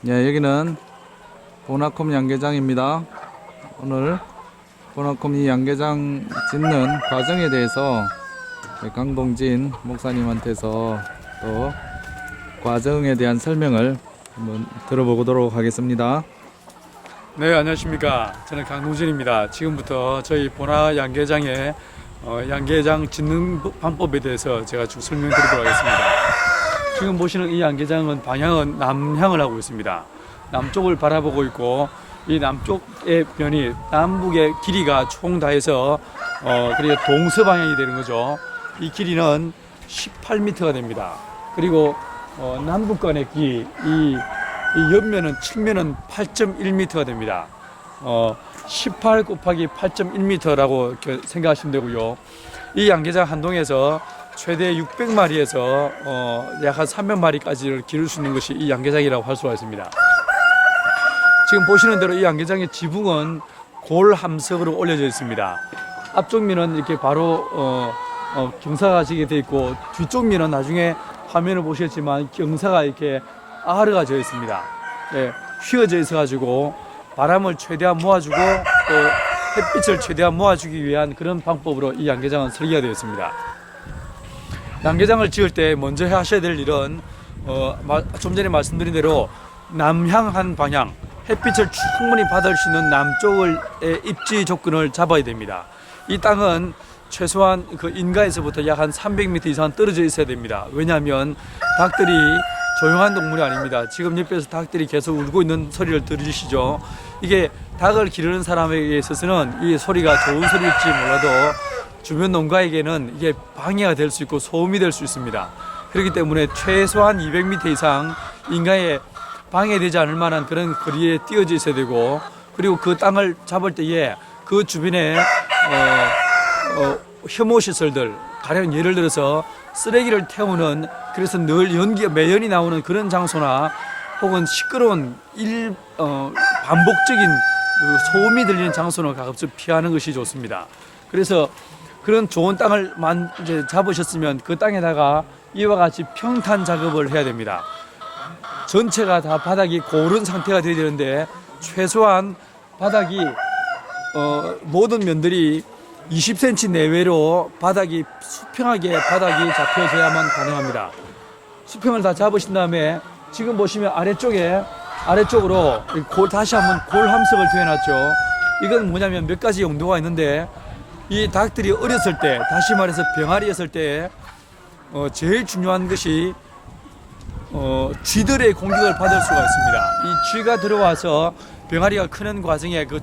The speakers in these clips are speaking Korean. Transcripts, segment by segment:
네, 여기는 보나콤 양계장입니다. 오늘 보나콤 이 양계장 짓는 과정에 대해서 강동진 목사님한테서 또 과정에 대한 설명을 한번 들어보도록 하겠습니다. 네, 안녕하십니까. 저는 강동진입니다. 지금부터 저희 보나 양계장의 양계장 짓는 방법에 대해서 제가 쭉 설명드리도록 하겠습니다. 지금 보시는 이 양계장은 방향은 남향을 하고 있습니다. 남쪽을 바라보고 있고, 이 남쪽의 면이 남북의 길이가 총 다 해서 그러니까 동서 방향이 되는 거죠. 이 길이는 18m가 됩니다. 그리고 남북간의 길이 이 옆면은 측면은 8.1m가 됩니다. 18 곱하기 8.1m라고 생각하시면 되고요. 이 양계장 한 동에서 최대 600마리에서 약 한 300마리까지를 기를 수 있는 것이 이 양계장이라고 할 수가 있습니다. 지금 보시는 대로 이 양계장의 지붕은 골함석으로 올려져 있습니다. 앞쪽 면은 이렇게 바로 경사가 지게 되어 있고, 뒤쪽 면은 나중에 화면을 보시겠지만 경사가 이렇게 아르가 져 있습니다. 네, 휘어져 있어 가지고 바람을 최대한 모아주고 또 햇빛을 최대한 모아주기 위한 그런 방법으로 이 양계장은 설계가 되어 있습니다. 양계장을 지을 때 먼저 하셔야 될 일은 좀 전에 말씀드린 대로 남향한 방향, 햇빛을 충분히 받을 수 있는 남쪽의 입지 조건을 잡아야 됩니다. 이 땅은 최소한 그 인가에서부터 약 한 300m 이상 떨어져 있어야 됩니다. 왜냐하면 닭들이 조용한 동물이 아닙니다. 지금 옆에서 닭들이 계속 울고 있는 소리를 들으시죠? 이게 닭을 기르는 사람에게 있어서는 이 소리가 좋은 소리일지 몰라도 주변 농가에게는 이게 방해가 될 수 있고 소음이 될 수 있습니다. 그렇기 때문에 최소한 200m 이상 인가에 방해되지 않을 만한 그런 거리에 띄어져 있어야 되고, 그리고 그 땅을 잡을 때에 그 주변에 혐오 시설들, 가령 예를 들어서 쓰레기를 태우는, 그래서 늘 매연이 나오는 그런 장소나 혹은 시끄러운 반복적인 소음이 들리는 장소는 가급적 피하는 것이 좋습니다. 그래서 그런 좋은 땅을 이제 잡으셨으면 그 땅에다가 이와 같이 평탄 작업을 해야 됩니다. 전체가 다 바닥이 고른 상태가 되어야 되는데, 최소한 바닥이 모든 면들이 20cm 내외로 바닥이 수평하게 바닥이 잡혀져야만 가능합니다. 수평을 다 잡으신 다음에 지금 보시면 아래쪽으로 다시 한번 골함석을 되어놨죠. 이건 뭐냐면 몇 가지 용도가 있는데, 이 닭들이 어렸을 때, 다시 말해서 병아리였을 때 제일 중요한 것이 쥐들의 공격을 받을 수가 있습니다. 이 쥐가 들어와서 병아리가 크는 과정에 그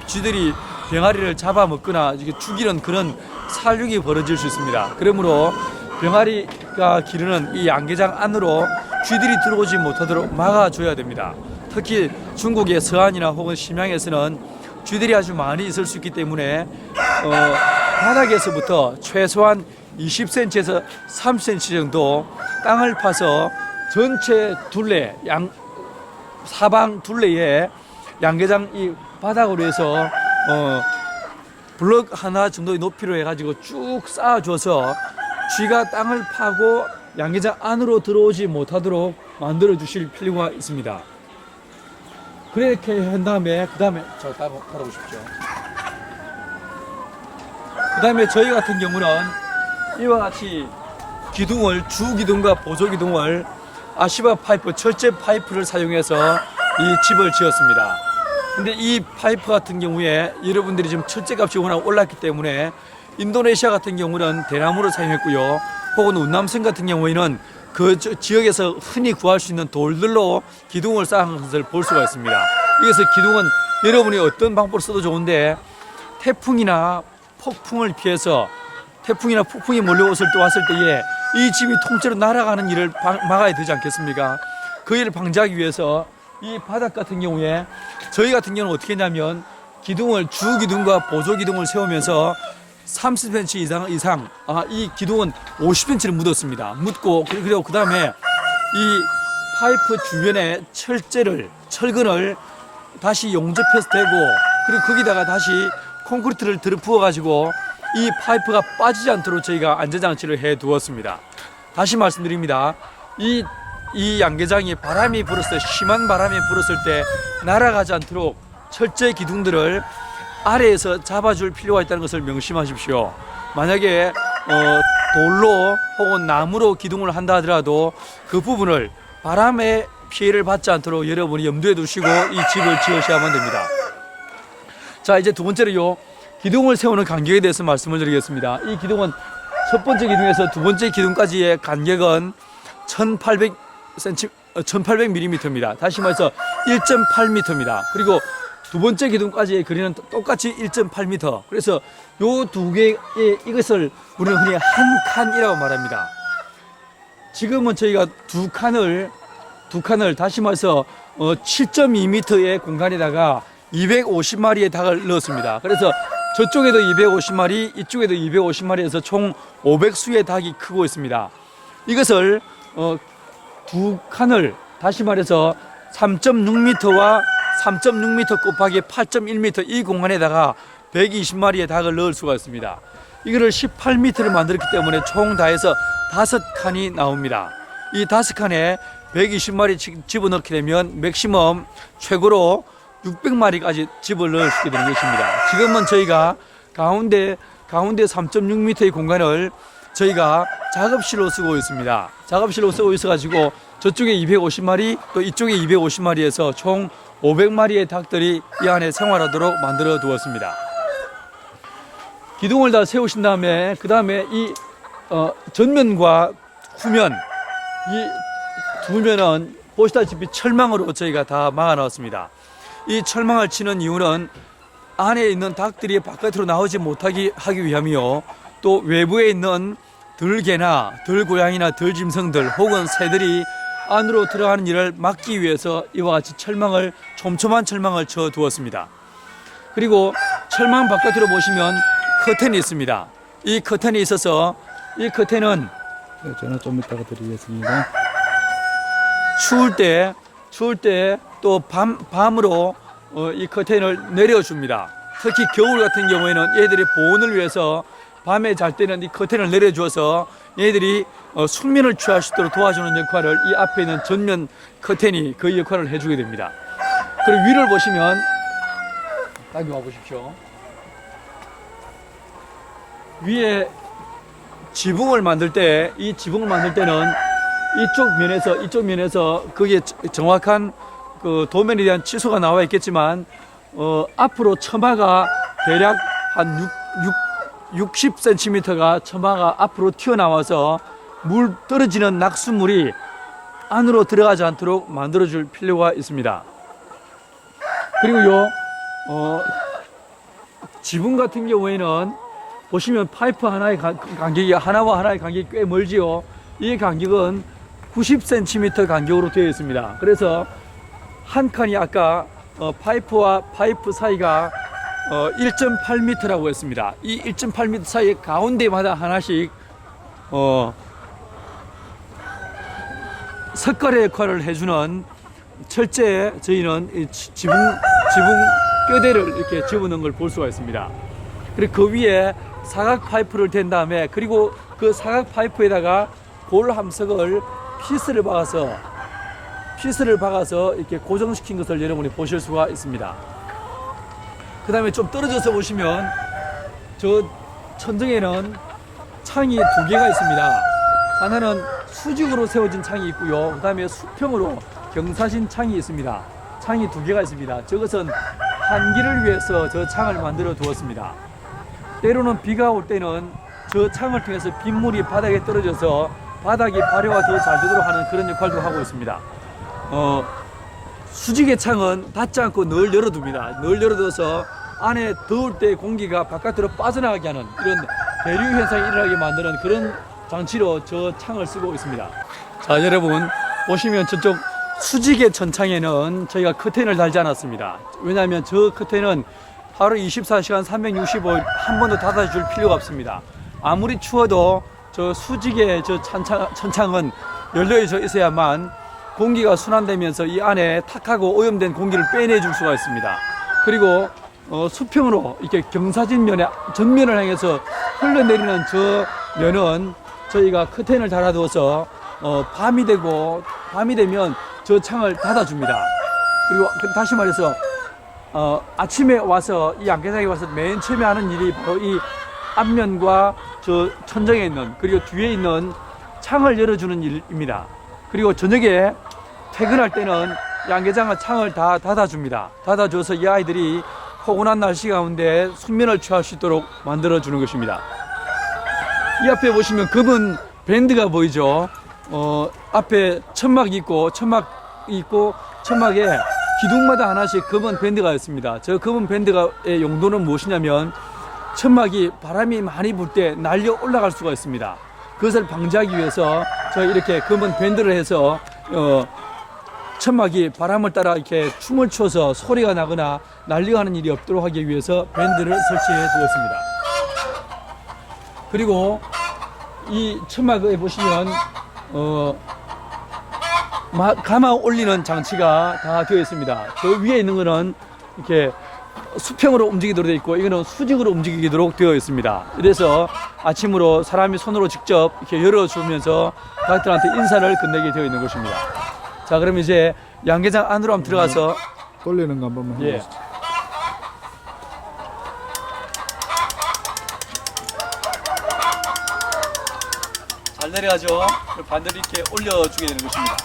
쥐들이 병아리를 잡아먹거나 죽이는 그런 살육이 벌어질 수 있습니다. 그러므로 병아리가 기르는 이 양계장 안으로 쥐들이 들어오지 못하도록 막아줘야 됩니다. 특히 중국의 서안이나 혹은 심양에서는 쥐들이 아주 많이 있을 수 있기 때문에 바닥에서부터 최소한 20cm에서 30cm 정도 땅을 파서 전체 둘레, 사방 둘레에 양계장 이 바닥으로 해서 블럭 하나 정도의 높이로 해가지고 쭉 쌓아줘서 쥐가 땅을 파고 양계장 안으로 들어오지 못하도록 만들어 주실 필요가 있습니다. 그렇게 한 다음에 그 다음에 바라보십시오. 그 다음에 저희 같은 경우는 이와 같이 기둥을, 주기둥과 보조기둥을 아시바 파이프, 철제 파이프를 사용해서 이 집을 지었습니다. 근데 이 파이프 같은 경우에 여러분들이 지금 철제 값이 워낙 올랐기 때문에 인도네시아 같은 경우는 대나무를 사용했고요. 혹은 운남성 같은 경우에는 그 지역에서 흔히 구할 수 있는 돌들로 기둥을 쌓은 것을 볼 수가 있습니다. 그래서 기둥은 여러분이 어떤 방법으로 써도 좋은데, 태풍이나 폭풍을 피해서 태풍이나 폭풍이 몰려왔을 때에 이 집이 통째로 날아가는 일을 막아야 되지 않겠습니까? 그 일을 방지하기 위해서 이 바닥 같은 경우에 저희 같은 경우는 어떻게 했냐면, 기둥을 주기둥과 보조기둥을 세우면서 30cm 이상 이 기둥은 50cm를 묻었습니다. 묻고, 그리고 그 다음에 이 파이프 주변에 철근을 다시 용접해서 대고, 그리고 거기다가 다시 콘크리트를 들어 부어 가지고 이 파이프가 빠지지 않도록 저희가 안전장치를 해 두었습니다. 다시 말씀드립니다. 이 이 양계장이 바람이 불었을 때, 심한 바람이 불었을 때 날아가지 않도록 철제 기둥들을 아래에서 잡아줄 필요가 있다는 것을 명심하십시오. 만약에 돌로 혹은 나무로 기둥을 한다 하더라도 그 부분을 바람에 피해를 받지 않도록 여러분이 염두에 두시고 이 집을 지으셔야만 됩니다. 자, 이제 두 번째로요, 기둥을 세우는 간격에 대해서 말씀을 드리겠습니다. 이 기둥은 첫 번째 기둥에서 두 번째 기둥까지의 간격은 1800mm입니다. 다시 말해서 1.8m입니다. 그리고 두 번째 기둥까지의 거리는 똑같이 1.8m. 그래서 요 두 개의 이것을 우리는 흔히 한 칸이라고 말합니다. 지금은 저희가 두 칸을 다시 말해서 7.2m의 공간에다가 250마리의 닭을 넣었습니다. 그래서 저쪽에도 250마리, 이쪽에도 250마리에서 총 500수의 닭이 크고 있습니다. 이것을 두 칸을 다시 말해서 3.6m와 3.6m 곱하기 8.1m 이 공간에다가 120마리의 닭을 넣을 수가 있습니다. 이거를 18m를 만들었기 때문에 총 다 해서 5칸이 나옵니다. 이 5칸에 120마리 집어넣게 되면 맥시멈 최고로 600마리까지 집을 넣을 수 있게 되는 것입니다. 지금은 저희가 가운데 3.6m의 공간을 저희가 작업실로 쓰고 있습니다. 작업실로 쓰고 있어가지고 저쪽에 250마리 또 이쪽에 250마리에서 총 500마리의 닭들이 이 안에 생활하도록 만들어 두었습니다. 기둥을 다 세우신 다음에 그 다음에 이 전면과 후면 이 두 면은 보시다시피 철망으로 저희가 다 막아 놓았습니다. 이 철망을 치는 이유는 안에 있는 닭들이 바깥으로 나오지 못하게 하기 위함이요, 또 외부에 있는 들개나 들고양이나 들짐승들 혹은 새들이 안으로 들어가는 일을 막기 위해서 이와 같이 촘촘한 철망을 쳐 두었습니다. 그리고 철망 바깥으로 보시면 커튼이 있습니다. 이 커튼이 있어서 이 커튼은 저는 좀 이따가 드리겠습니다. 추울 때 또 밤으로 이 커튼을 내려줍니다. 특히 겨울 같은 경우에는 얘들이 보온을 위해서 밤에 잘 때는 이 커튼을 내려주어서 얘들이 숙면을 취할 수 있도록 도와주는 역할을 이 앞에 있는 전면 커튼이 그 역할을 해주게 됩니다. 그리고 위를 보시면 여기 와보십시오. 위에 지붕을 만들 때, 이 지붕을 만들 때는 이쪽 면에서 그게 정확한 그 도면에 대한 취소가 나와 있겠지만 앞으로 처마가 대략 한 60cm가 처마가 앞으로 튀어나와서 물 떨어지는 낙수물이 안으로 들어가지 않도록 만들어줄 필요가 있습니다. 그리고요, 지붕 같은 경우에는 보시면 파이프 하나의 간격이 하나와 하나의 간격이 꽤 멀지요. 이 간격은 90cm 간격으로 되어 있습니다. 그래서 한 칸이 아까 파이프와 파이프 사이가 1.8m라고 했습니다. 이 1.8m 사이 가운데마다 하나씩 석가래 역할을 해주는 철제, 저희는 지붕 뼈대를 이렇게 집어넣은 걸 볼 수가 있습니다. 그리고 그 위에 사각 파이프를 댄 다음에, 그리고 그 사각 파이프에다가 골 함석을 피스를 박아서 이렇게 고정시킨 것을 여러분이 보실 수가 있습니다. 그 다음에 좀 떨어져서 보시면 저 천정에는 창이 두 개가 있습니다. 하나는 수직으로 세워진 창이 있고요, 그 다음에 수평으로 경사진 창이 있습니다. 창이 두 개가 있습니다. 저것은 환기를 위해서 저 창을 만들어 두었습니다. 때로는 비가 올 때는 저 창을 통해서 빗물이 바닥에 떨어져서 바닥이 발효가 더 잘 되도록 하는 그런 역할도 하고 있습니다. 수직의 창은 닫지 않고 늘 열어둡니다. 늘 열어둬서 안에 더울 때 공기가 바깥으로 빠져나가게 하는 이런 대류 현상이 일어나게 만드는 그런 장치로 저 창을 쓰고 있습니다. 자, 여러분 보시면 저쪽 수직의 천창에는 저희가 커튼을 달지 않았습니다. 왜냐하면 저 커튼은 하루 24시간 365일 한 번도 닫아줄 필요가 없습니다. 아무리 추워도 저 수직의 저 천창은 열려져 있어야만 공기가 순환되면서 이 안에 탁하고 오염된 공기를 빼내줄 수가 있습니다. 그리고 수평으로 이렇게 경사진 면에 전면을 향해서 흘러내리는 저 면은 저희가 커튼을 달아두어서 밤이 되면 저 창을 닫아줍니다. 그리고 다시 말해서 아침에 와서 이 양계장에 와서 맨 처음에 하는 일이 바로 이 앞면과 저 천정에 있는 그리고 뒤에 있는 창을 열어주는 일입니다. 그리고 저녁에 퇴근할 때는 양계장은 창을 다 닫아줍니다. 닫아줘서 이 아이들이 포근한 날씨 가운데 숙면을 취할 수 있도록 만들어주는 것입니다. 이 앞에 보시면 검은 밴드가 보이죠. 앞에 천막이 있고 천막에 기둥마다 하나씩 검은 밴드가 있습니다. 저 검은 밴드의 용도는 무엇이냐면 천막이 바람이 많이 불 때 날려 올라갈 수가 있습니다. 그것을 방지하기 위해서 저희 이렇게 검은 밴드를 해서 천막이 바람을 따라 이렇게 춤을 춰서 소리가 나거나 날려가는 일이 없도록 하기 위해서 밴드를 설치해 두었습니다. 그리고 이 천막에 보시면 감아 올리는 장치가 다 되어 있습니다. 저 위에 있는 거는 이렇게 수평으로 움직이도록 되어 있고 이거는 수직으로 움직이도록 되어 있습니다. 그래서 아침으로 사람이 손으로 직접 이렇게 열어주면서 닭들한테 인사를 건네게 되어 있는 것입니다. 자, 그럼 이제 양계장 안으로 한번 들어가서 돌리는 거 한 번만 예. 해보시죠. 잘 내려가죠. 반대로 이렇게 올려주게 되는 것입니다.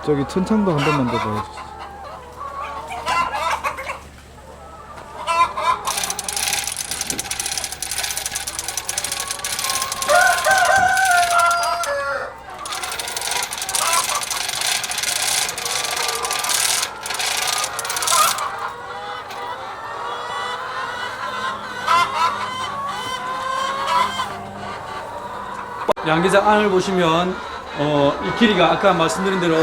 저기 천창도 한 번만 더 보여주세요. 양계장 안을 보시면 이 길이가 아까 말씀드린 대로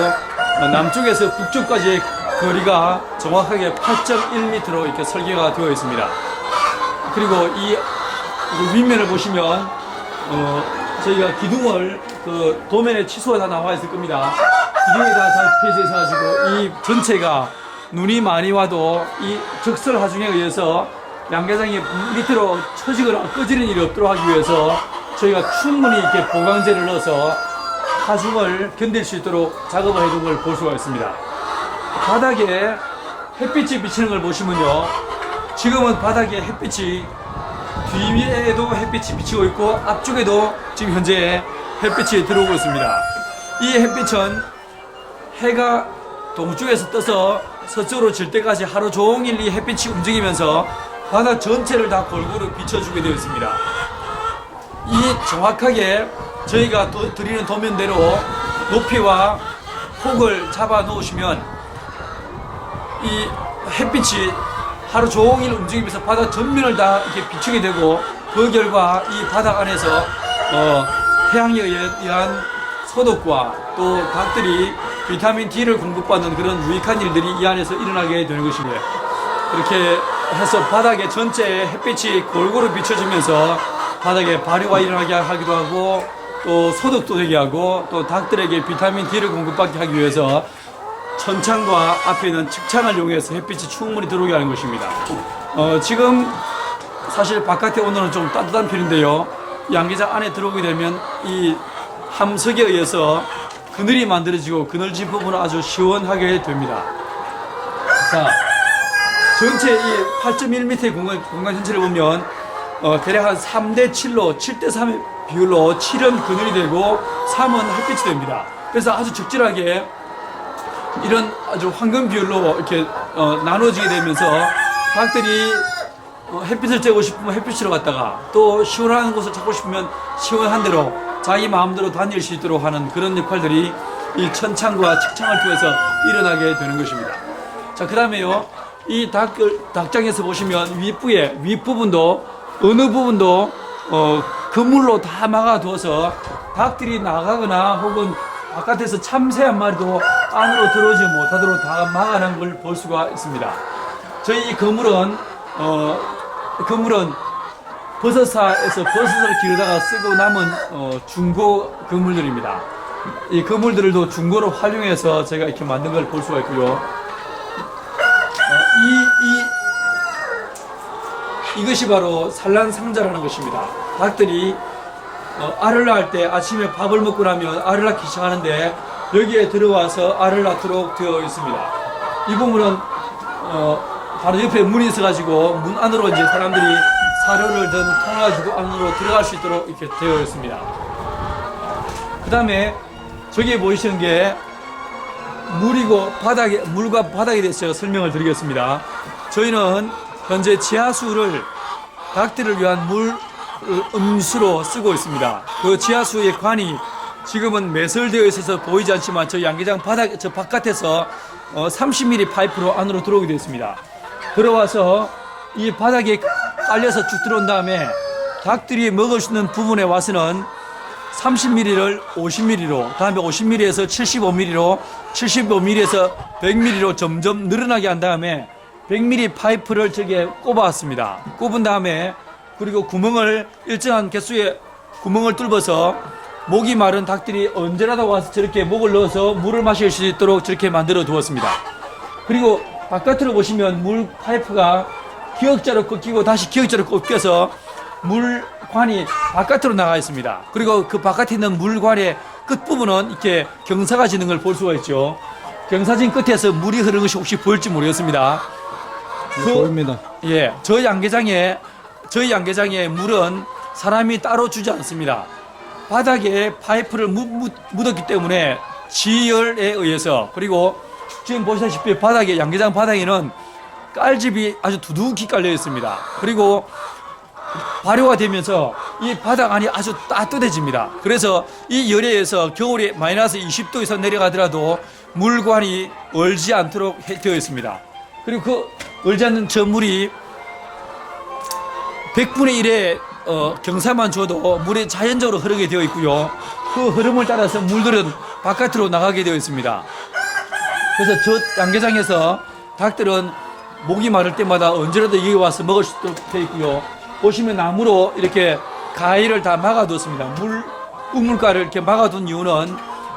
남쪽에서 북쪽까지의 거리가 정확하게 8.1m로 이렇게 설계가 되어 있습니다. 그리고 이 윗면을 보시면 저희가 기둥을 그 도면에 취소가 다 나와 있을 겁니다. 기둥이 다 잘 펴져 있어가지고 이 전체가 눈이 많이 와도 이 적설 하중에 의해서 양계장이 밑으로 처지거나 꺼지는 일이 없도록 하기 위해서 저희가 충분히 이렇게 보강제를 넣어서 하중을 견딜 수 있도록 작업을 해둔 걸 볼 수가 있습니다. 바닥에 햇빛이 비치는 걸 보시면요. 지금은 바닥에 햇빛이 뒤에도 햇빛이 비치고 있고 앞쪽에도 지금 현재 햇빛이 들어오고 있습니다. 이 햇빛은 해가 동쪽에서 떠서 서쪽으로 질 때까지 하루 종일 이 햇빛이 움직이면서 바닥 전체를 다 골고루 비춰주게 되어 있습니다. 이 정확하게 저희가 드리는 도면대로 높이와 폭을 잡아 놓으시면 이 햇빛이 하루 종일 움직이면서 바닥 전면을 다 이렇게 비추게 되고 그 결과 이 바닥 안에서 태양에 의한 소독과 또 닭들이 비타민 D를 공급받는 그런 유익한 일들이 이 안에서 일어나게 되는 것입니다. 이렇게 해서 바닥에 전체에 햇빛이 골고루 비춰지면서 바닥에 발효가 일어나게 하기도 하고 또 소독도 되게 하고 또 닭들에게 비타민 D를 공급받게 하기 위해서 천창과 앞에 있는 측창을 이용해서 햇빛이 충분히 들어오게 하는 것입니다. 지금 사실 바깥의 온도는 좀 따뜻한 편인데요. 양계장 안에 들어오게 되면 이 함석에 의해서 그늘이 만들어지고 그늘진 부분은 아주 시원하게 됩니다. 자, 전체 이 8.1m의 공간 전체를 보면 대략 한 3대7로 7대3의 비율로 7은 그늘이 되고 3은 햇빛이 됩니다. 그래서 아주 적절하게 이런 아주 황금 비율로 이렇게 나눠지게 되면서 닭들이 햇빛을 쬐고 싶으면 햇빛으로 갔다가 또 시원한 곳을 찾고 싶으면 시원한 대로 자기 마음대로 다닐 수 있도록 하는 그런 역할들이 이 천창과 측창을 통해서 일어나게 되는 것입니다. 자, 그 다음에요. 이 닭장에서 보시면 윗부분도 어느 부분도 그물로 다 막아두어서 닭들이 나가거나 혹은 바깥에서 참새 한 마리도 안으로 들어오지 못하도록 다 막아놓은 걸 볼 수가 있습니다. 저희 이 그물은 버섯사에서 버섯을 기르다가 쓰고 남은 중고 그물들입니다. 이 그물들도 중고로 활용해서 제가 이렇게 만든 걸 볼 수가 있고요. 이것이 바로 산란상자라는 것입니다. 닭들이 알을 낳을 때 아침에 밥을 먹고 나면 알을 낳기 시작하는데 여기에 들어와서 알을 낳도록 되어 있습니다. 이 부분은 바로 옆에 문이 있어가지고 문 안으로 이제 사람들이 사료를 든 통을 가지고 안으로 들어갈 수 있도록 이렇게 되어 있습니다. 그 다음에 저기에 보이시는 게 물과 바닥에 대해서 설명을 드리겠습니다. 저희는 현재 지하수를 닭들을 위한 음수로 쓰고 있습니다. 그 지하수의 관이 지금은 매설되어 있어서 보이지 않지만 저 양계장 저 바깥에서 30mm 파이프로 안으로 들어오게 되어 있습니다. 들어와서 이 바닥에 깔려서 쭉 들어온 다음에 닭들이 먹을 수 있는 부분에 와서는 30mm를 50mm로, 다음에 50mm에서 75mm로, 75mm에서 100mm로 점점 늘어나게 한 다음에 100mm 파이프를 저기에 꼽아왔습니다. 꼽은 다음에 그리고 구멍을 일정한 개수의 구멍을 뚫어서 목이 마른 닭들이 언제라도 와서 저렇게 목을 넣어서 물을 마실 수 있도록 저렇게 만들어 두었습니다. 그리고 바깥으로 보시면 물 파이프가 기역자로 꺾이고 다시 기역자로 꺾여서 물관이 바깥으로 나가 있습니다. 그리고 그 바깥에 있는 물관의 끝부분은 이렇게 경사가 지는 걸 볼 수가 있죠. 경사진 끝에서 물이 흐르는 것이 혹시 보일지 모르겠습니다. 보입니다. 예, 저희 양계장의 물은 사람이 따로 주지 않습니다. 바닥에 파이프를 묻었기 때문에 지열에 의해서, 그리고 지금 보시다시피 양계장 바닥에는 깔집이 아주 두둑히 깔려 있습니다. 그리고 발효가 되면서 이 바닥 안이 아주 따뜻해집니다. 그래서 이 열에 의해서 겨울에 마이너스 20도 이상 내려가더라도 물관이 얼지 않도록 되어 있습니다. 그리고 그 얼지 않는 저 물이 100분의 1의 경사만 줘도 물이 자연적으로 흐르게 되어 있고요. 그 흐름을 따라서 물들은 바깥으로 나가게 되어 있습니다. 그래서 저 양계장에서 닭들은 목이 마를 때마다 언제라도 여기 와서 먹을 수 있도록 되어 있고요. 보시면 나무로 이렇게 가위를 다 막아두었습니다. 우물가를 이렇게 막아둔 이유는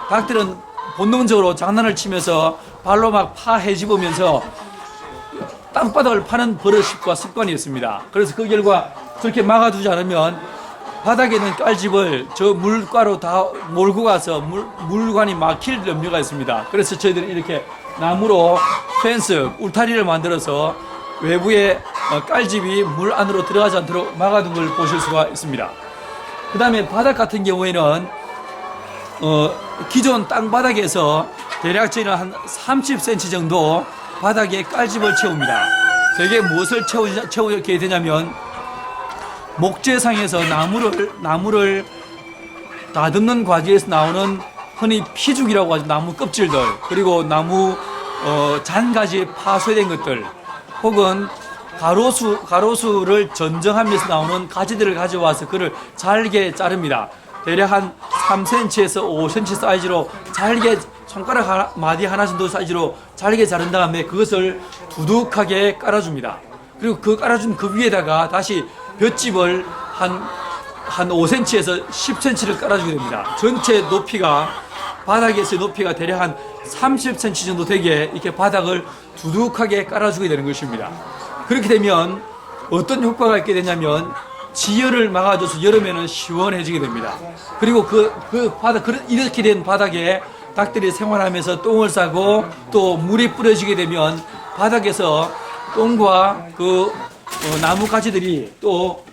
닭들은 본능적으로 장난을 치면서 발로 막 파 헤집으면서 땅바닥을 파는 버릇과 습관이 있습니다. 그래서 그 결과 그렇게 막아두지 않으면 바닥에 있는 깔집을 저 물가로 다 몰고 가서 물관이 막힐 염려가 있습니다. 그래서 저희들이 이렇게 나무로 펜스, 울타리를 만들어서 외부에 깔집이 물 안으로 들어가지 않도록 막아둔 걸 보실 수가 있습니다. 그 다음에 바닥 같은 경우에는 기존 땅바닥에서 대략 저희는 한 30cm 정도 바닥에 깔집을 채웁니다. 저게 무엇을 채우게 되냐면 목재상에서 나무를 다듬는 과정에서 나오는 흔히 피죽이라고 하죠. 나무 껍질들, 그리고 나무 잔가지 파쇄된 것들, 혹은 가로수를 전정하면서 나오는 가지들을 가져와서 그를 잘게 자릅니다. 대략 한 3cm에서 5cm 사이즈로 잘게, 손가락 마디 하나 정도 사이즈로 잘게 자른 다음에 그것을 두둑하게 깔아줍니다. 그리고 그 깔아준 그 위에다가 다시 볏짚을 한 5cm에서 10cm를 깔아주게 됩니다. 전체 높이가, 바닥에서의 높이가 대략 한 30cm 정도 되게 이렇게 바닥을 두둑하게 깔아주게 되는 것입니다. 그렇게 되면 어떤 효과가 있게 되냐면 지열을 막아줘서 여름에는 시원해지게 됩니다. 그리고 이렇게 된 바닥에 닭들이 생활하면서 똥을 싸고 또 물이 뿌려지게 되면 바닥에서 똥과 나무 가지들이 또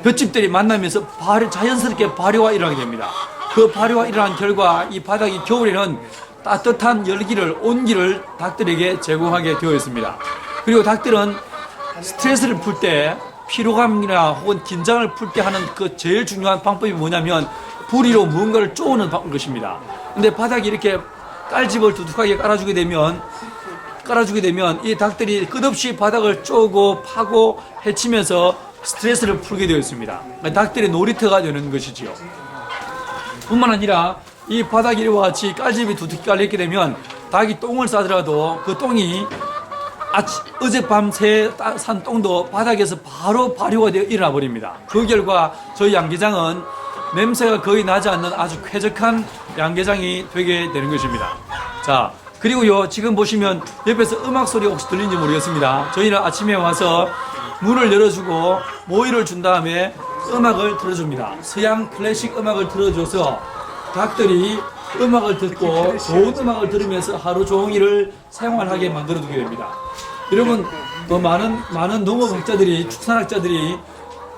볏짚들이 만나면서 자연스럽게 발효가 일어나게 됩니다. 그 발효가 일어난 결과 이 바닥이 겨울에는 따뜻한 온기를 닭들에게 제공하게 되어 있습니다. 그리고 닭들은 스트레스를 풀 때, 피로감이나 혹은 긴장을 풀 때 하는 그 제일 중요한 방법이 뭐냐면 부리로 무언가를 쪼는 것입니다. 근데 바닥에 이렇게 깔집을 두둑하게 깔아주게 되면 이 닭들이 끝없이 바닥을 쪼고 파고 헤치면서 스트레스를 풀게 되어 있습니다. 닭들의 놀이터가 되는 것이지요. 뿐만 아니라 이 바닥에 이와 같이 깔집이 두둑히 깔려있게 되면 닭이 똥을 싸더라도 그 똥이 어젯밤 산 똥도 바닥에서 바로 발효가 되어 일어나 버립니다. 그 결과 저희 양계장은 냄새가 거의 나지 않는 아주 쾌적한 양계장이 되게 되는 것입니다. 자, 그리고요, 지금 보시면 옆에서 음악 소리가 혹시 들리는지 모르겠습니다. 저희는 아침에 와서 문을 열어주고 모이를 준 다음에 음악을 틀어줍니다. 서양 클래식 음악을 틀어줘서 닭들이 음악을 듣고 좋은 음악을 들으면서 하루 종일을 생활하게 만들어두게 됩니다. 여러분, 더 많은 농업학자들이, 축산학자들이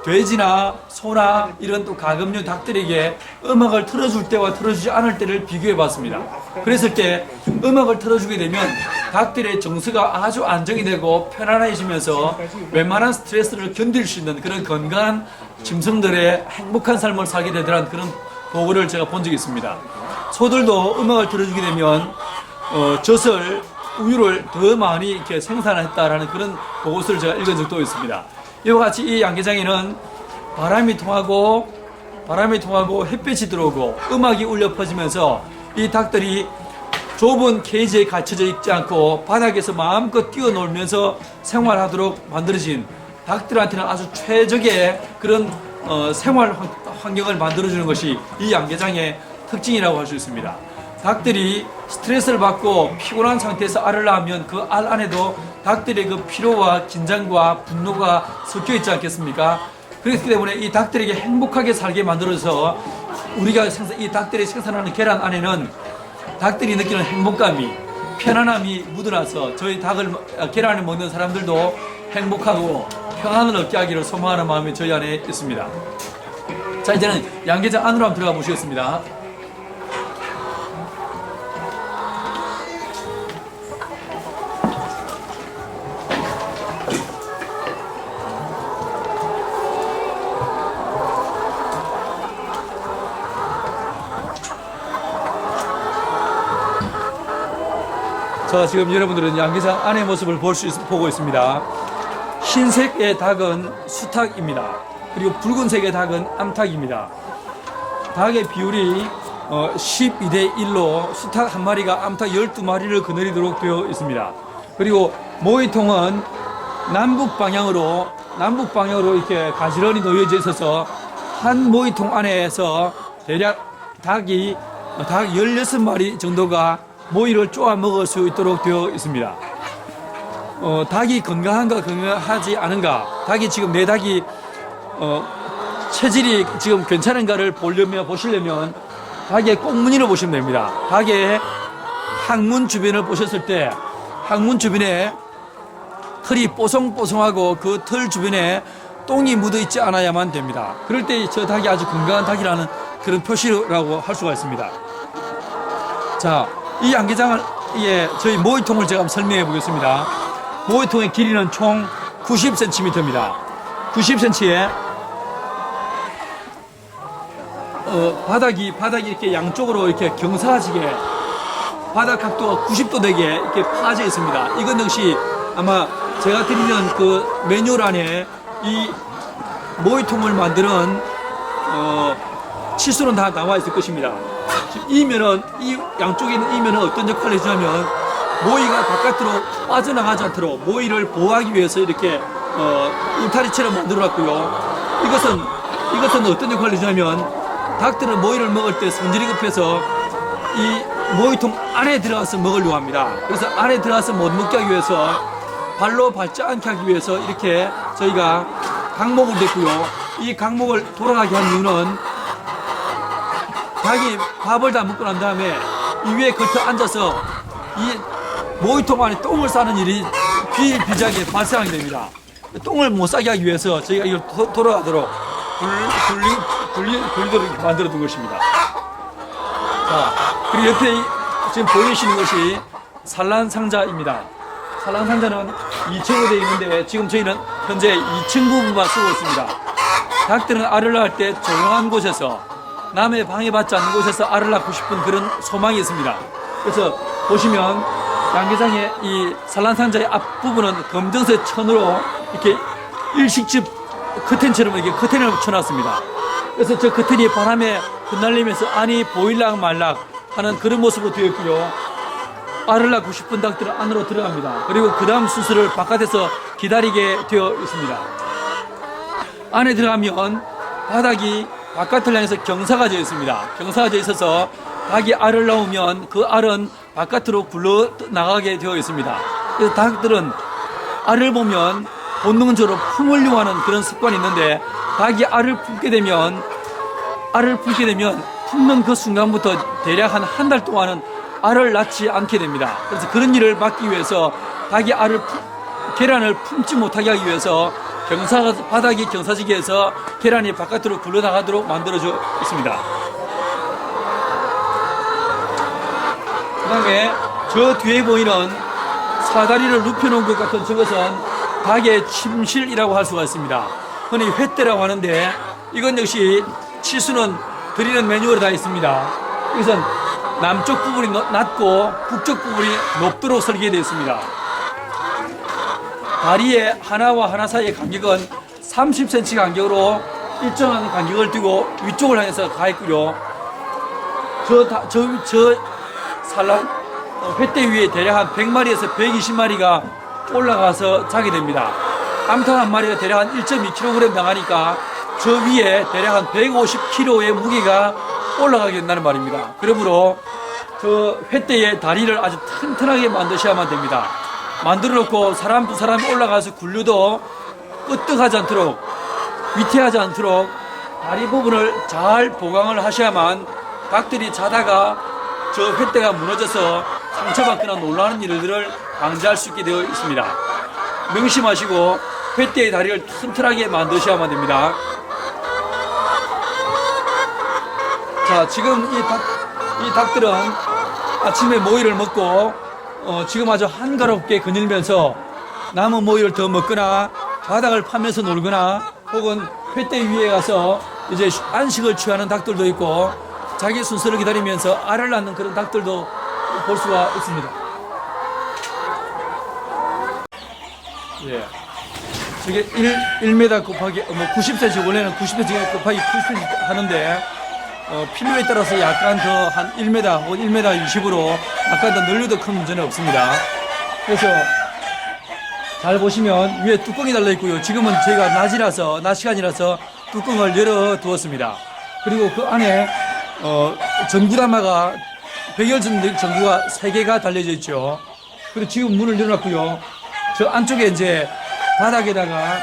돼지나 소나 이런 또 가금류 닭들에게 음악을 틀어줄 때와 틀어주지 않을 때를 비교해 봤습니다. 그랬을 때 음악을 틀어주게 되면 닭들의 정서가 아주 안정이 되고 편안해지면서 웬만한 스트레스를 견딜 수 있는 그런 건강한 짐승들의 행복한 삶을 살게 되더라는 그런 보고를 제가 본 적이 있습니다. 소들도 음악을 틀어주게 되면 젖을, 우유를 더 많이 이렇게 생산했다라는 그런 보고서를 제가 읽은 적도 있습니다. 이와 같이 이 양계장에는 바람이 통하고 햇빛이 들어오고 음악이 울려 퍼지면서 이 닭들이 좁은 케이지에 갇혀져 있지 않고 바닥에서 마음껏 뛰어놀면서 생활하도록 만들어진 닭들한테는 아주 최적의 그런 생활 환경을 만들어주는 것이 이 양계장의 특징이라고 할 수 있습니다. 닭들이 스트레스를 받고 피곤한 상태에서 알을 낳으면 그 알 안에도 닭들의 그 피로와 긴장과 분노가 섞여 있지 않겠습니까? 그렇기 때문에 이 닭들에게 행복하게 살게 만들어서 우리가 이 닭들이 생산하는 계란 안에는 닭들이 느끼는 행복감이, 편안함이 묻어나서 저희 계란을 먹는 사람들도 행복하고 평안을 얻게 하기를 소망하는 마음이 저희 안에 있습니다. 자, 이제는 양계장 안으로 한번 들어가 보시겠습니다. 자, 지금 여러분들은 양계장 안의 모습을 보고 있습니다. 흰색의 닭은 수탉입니다. 그리고 붉은색의 닭은 암탉입니다. 닭의 비율이 12대 1로 수탉 한 마리가 암탉 12마리를 거느리도록 되어 있습니다. 그리고 모이통은 남북 방향으로 이렇게 가지런히 놓여져 있어서 한 모이통 안에서 대략 닭 16마리 정도가 모이를 쪼아 먹을 수 있도록 되어 있습니다. 닭이 건강한가 건강하지 않은가, 닭이 지금 내 닭이 체질이 지금 괜찮은가를 보시려면 닭의 꽁무니를 보시면 됩니다. 닭의 항문 주변을 보셨을 때 항문 주변에 털이 뽀송뽀송하고 그 털 주변에 똥이 묻어 있지 않아야만 됩니다. 그럴 때 저 닭이 아주 건강한 닭이라는 그런 표시라고 할 수가 있습니다. 자, 이 양계장을 저희 모이통을 제가 한번 설명해 보겠습니다. 모이통의 길이는 총 90cm입니다. 90cm에 바닥이 이렇게 양쪽으로 이렇게 경사지게 바닥 각도가 90도 되게 이렇게 파져 있습니다. 이건 역시 아마 제가 드리는 그 매뉴얼 안에 이 모이통을 만드는 치수는 다 나와 있을 것입니다. 이 양쪽에 있는 이면은 어떤 역할을 해주냐면 모이가 바깥으로 빠져나가지 않도록 모이를 보호하기 위해서 이렇게 울타리처럼 만들어놨고요. 이것은 어떤 역할을 해주냐면 닭들은 모이를 먹을 때 성질이 급해서 이 모이통 안에 들어가서 먹으려고 합니다. 그래서 안에 들어가서 못 먹게 하기 위해서 발로 밟지 않게 하기 위해서 이렇게 저희가 강목을 냈고요. 이 강목을 돌아가게 한 이유는 닭이 밥을 다 먹고 난 다음에 이 위에 겉에 앉아서 이 모이통 안에 똥을 싸는 일이 비일비재하게 발생하게 됩니다. 똥을 못 싸게 하기 위해서 저희가 이걸 돌아가도록 굴리도록 만들어 둔 것입니다. 자, 그리고 옆에 지금 보이시는 것이 산란상자입니다. 산란상자는 2층으로 되어 있는데 지금 저희는 현재 2층 부분만 쓰고 있습니다. 닭들은 알을 낳을 때 조용한 곳에서 남의 방해받지 않는 곳에서 알을 낳고 싶은 그런 소망이 있습니다. 그래서 보시면 양계장의 이 산란상자의 앞부분은 검정색 천으로 이렇게 일식집 커튼처럼 이렇게 커튼을 붙여놨습니다. 그래서 저 커튼이 바람에 흩날리면서 안이 보일락 말락 하는 그런 모습으로 되어 있고요. 알을 낳고 싶은 닭들은 안으로 들어갑니다. 그리고 그 다음 순서를 바깥에서 기다리게 되어 있습니다. 안에 들어가면 바닥이 바깥을 향해서 경사가 되어 있습니다. 경사가 되어 있어서 닭이 알을 낳으면 그 알은 바깥으로 굴러 나가게 되어 있습니다. 그래서 닭들은 알을 보면 본능적으로 품으려고 하는 그런 습관이 있는데, 닭이 알을 품게 되면 품는 그 순간부터 대략 한 달 동안은 알을 낳지 않게 됩니다. 그래서 그런 일을 막기 위해서 닭이 계란을 품지 못하게 하기 위해서 바닥이 경사지기에서 계란이 바깥으로 굴러나가도록 만들어져 있습니다. 그 다음에 저 뒤에 보이는 사다리를 눕혀놓은 것 같은 저것은 닭의 침실이라고 할 수가 있습니다. 흔히 횃대라고 하는데, 이건 역시 치수는 드리는 매뉴얼에 다 있습니다. 이것은 남쪽 부분이 낮고 북쪽 부분이 높도록 설계되어 있습니다. 다리의 하나와 하나 사이의 간격은 30cm 간격으로 일정한 간격을 두고 위쪽을 향해서 가 있고요. 횃대 위에 대략 한 100마리에서 120마리가 올라가서 자게 됩니다. 암탉 한 마리가 대략 한 1.2kg 나가니까 저 위에 대략 한 150kg의 무게가 올라가게 된다는 말입니다. 그러므로 저 횃대의 다리를 아주 튼튼하게 만드셔야만 됩니다. 만들어 놓고 사람 두 사람이 올라가서 굴려도 끄떡하지 않도록, 위태하지 않도록 다리 부분을 잘 보강을 하셔야만 닭들이 자다가 저 횃대가 무너져서 상처받거나 놀라는 일들을 방지할 수 있게 되어 있습니다. 명심하시고 횃대의 다리를 튼튼하게 만드셔야만 됩니다. 자, 지금 이 닭들은 아침에 모이를 먹고 지금 아주 한가롭게 거닐면서 남은 모이를 더 먹거나 바닥을 파면서 놀거나 혹은 횃대 위에 가서 이제 안식을 취하는 닭들도 있고, 자기 순서를 기다리면서 알을 낳는 그런 닭들도 볼 수가 있습니다. 예. 저게 1m 곱하기 90cm, 원래는 90cm 곱하기 90cm 하는데, 필요에 따라서 약간 더 한 1m 혹은 1m 20으로 약간 더 늘려도 큰 문제는 없습니다. 그래서 잘 보시면 위에 뚜껑이 달려 있고요. 지금은 저희가 낮 시간이라서 뚜껑을 열어 두었습니다. 그리고 그 안에 전구담화가 백열전구가 3개가 달려져 있죠. 그리고 지금 문을 열어놨고요. 저 안쪽에 이제 바닥에다가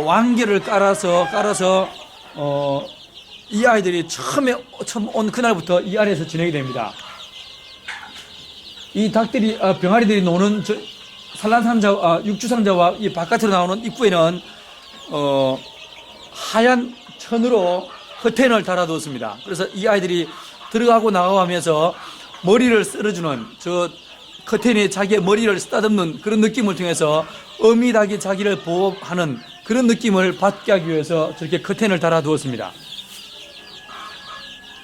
왕개를 깔아서 이 아이들이 처음 온 그날부터 이 안에서 지내게 됩니다. 이 닭들이 병아리들이 노는 육주상자와 이 바깥으로 나오는 입구에는 하얀 천으로 커튼을 달아두었습니다. 그래서 이 아이들이 들어가고 나가고 하면서 머리를 쓸어주는, 저 커튼이 자기의 머리를 쓰다듬는 그런 느낌을 통해서 어미닭이 자기를 보호하는 그런 느낌을 받게 하기 위해서 저렇게 커튼을 달아두었습니다.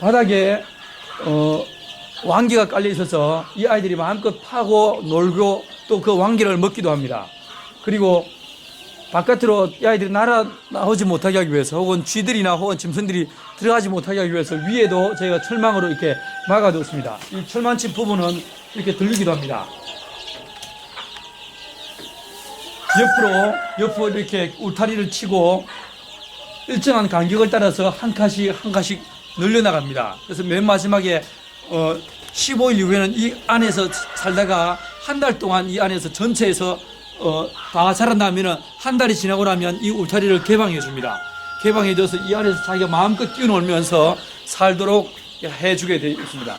바닥에 왕개가 깔려 있어서 이 아이들이 마음껏 파고 놀고 또 그 왕개를 먹기도 합니다. 그리고 바깥으로 이 아이들이 나오지 못하게 하기 위해서, 혹은 쥐들이나 혹은 짐승들이 들어가지 못하게 하기 위해서 위에도 저희가 철망으로 이렇게 막아두었습니다. 이 철망친 부분은 이렇게 들리기도 합니다. 옆으로 이렇게 울타리를 치고 일정한 간격을 따라서 한 칸씩 늘려나갑니다. 그래서 맨 마지막에 15일 이후에는 이 안에서 살다가 한 달 동안 이 안에서 전체에서 다 자란다면 한 달이 지나고 나면 이 울타리를 개방해 줍니다. 개방해 줘서 이 안에서 자기가 마음껏 뛰어놀면서 살도록 해주게 되어 있습니다.